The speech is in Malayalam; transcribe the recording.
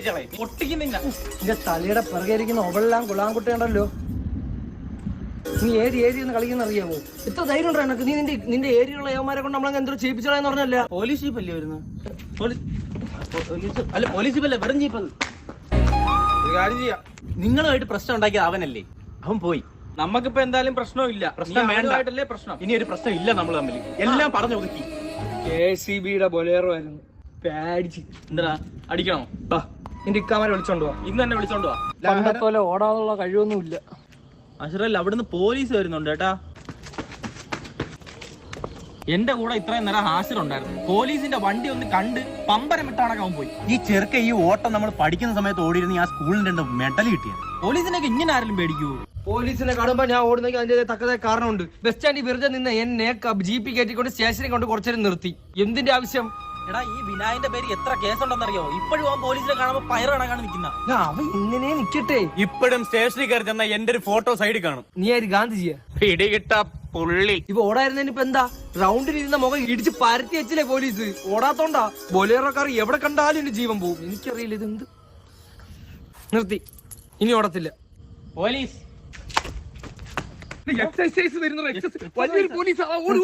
പൊട്ടിച്ചളെ പൊട്ടിക്കുന്നില്ല. നിന്റെ തലയുടെ പിറകെയിരിക്കുന്ന ഒവളെല്ലാം കുളാൻകുട്ടിയുണ്ടല്ലോ. നീ ഏരി ഒന്ന് കളിക്കുന്ന അറിയാമോ? എത്ര ധൈര്യം ഉണ്ടോ എനക്ക്? നീ നിന്റെ ഏരിയുള്ള യവന്മാരെ കൊണ്ട് നമ്മളെ എന്തോ ചെയ്യിപ്പിച്ചോളെന്ന് പറഞ്ഞല്ല. പോലീസ് ജീപ്പല്ലേ വരുന്നത്? അല്ല പോലീസ് ജീപ്പല്ലേ, വെറും ജീപ്പത്. ഒരു കാര്യം ചെയ്യാം, നിങ്ങളുമായിട്ട് പ്രശ്നം ഉണ്ടാക്കിയത് അവനല്ലേ, അവൻ പോയി. നമുക്കിപ്പോ എന്തായാലും പ്രശ്നമില്ല. പ്രശ്നം വേണ്ടല്ലേ പ്രശ്നം. ഇനി ഒരു പ്രശ്നം ഇല്ല നമ്മൾ തമ്മിൽ. എല്ലാം പറഞ്ഞു ഒതുക്കി. KCBയുടെ ബൊലേറോ ആയിരുന്നു. പേടിച്ച് എന്താ അടിക്കണോ? നിന്റെ ഇക്കാമാരെ വിളിച്ചോണ്ട് പോവാ. ഇന്ന് തന്നെ വിളിച്ചോണ്ട് പോവാ. പണ്ടത്തോലെ ഓടാനുള്ള കഴിവൊന്നും ഇല്ല. അഷറല്ല, അവിടുന്ന് പോലീസ് വരുന്നുണ്ട് കേട്ടാ. എന്റെ കൂടെ ഇത്രയും നേരം ഹാസിറുണ്ടായിരുന്നു. പോലീസിന്റെ വണ്ടി ഒന്ന് കണ്ട് പമ്പരം വിട്ടാണക്കാൻ പോയി. ഈ ചെറുക്ക ഈ ഓട്ടം നമ്മൾ പഠിക്കുന്ന സമയത്ത് ഓടിയിരുന്ന ആ സ്കൂളിന് 2 മെഡൽ കിട്ടിയത്. പോലീസിനൊക്കെ ഇങ്ങനെ ആരെങ്കിലും പേടിക്കൂ? പോലീസിനെ കാണുമ്പോ ഞാൻ ഓടുന്നെങ്കിൽ അതിന്റെ തക്കതായ കാരണമുണ്ട്. ബസ് സ്റ്റാൻഡിൽ വെറുതെ നിന്ന് എന്നെ ജീപ്പ് കയറ്റിക്കൊണ്ട് സ്റ്റേഷനിൽ കൊണ്ട് കുറച്ചേരം നിർത്തി. എന്തിന്റെ ആവശ്യം? എടാ, ഈ വിനായന്റെ പേര് എത്ര കേസുണ്ടെന്നറിയോ? ഇപ്പോഴും ആ പോലീസിനെ കാണുമ്പോ പയറ് കണക്കാണ് നിൽക്കുന്ന. അവൻ ഇങ്ങനെ നിക്കട്ടെ. ഇപ്പോഴും സ്റ്റേഷനിൽ കയറി ചെന്ന എന്റെ ഒരു ഫോട്ടോ സൈഡിൽ കാണും. നീ ആര് ഗാന്ധിജിയാ? പിടികിട്ട പുള്ളി. ഇപ്പൊ ഓടായിരുന്നതിന് ഇപ്പൊ എന്താ? റൗണ്ടിൽ ഇരുന്ന മുഖം ഇടിച്ച് പരത്തി വെച്ചില്ലേ പോലീസ്? ഓടാത്തോണ്ടാ. ബൊലേറോക്കാർ എവിടെ കണ്ടാലും എന്റെ ജീവൻ പോവും. എനിക്കറിയില്ല ഇതെന്ത്. നിർത്തി, ഇനി ഓടത്തില്ല. പോലീസ് എക്സസൈസ് വരുന്ന വലിയൊരു പോലീസ്. ഓടി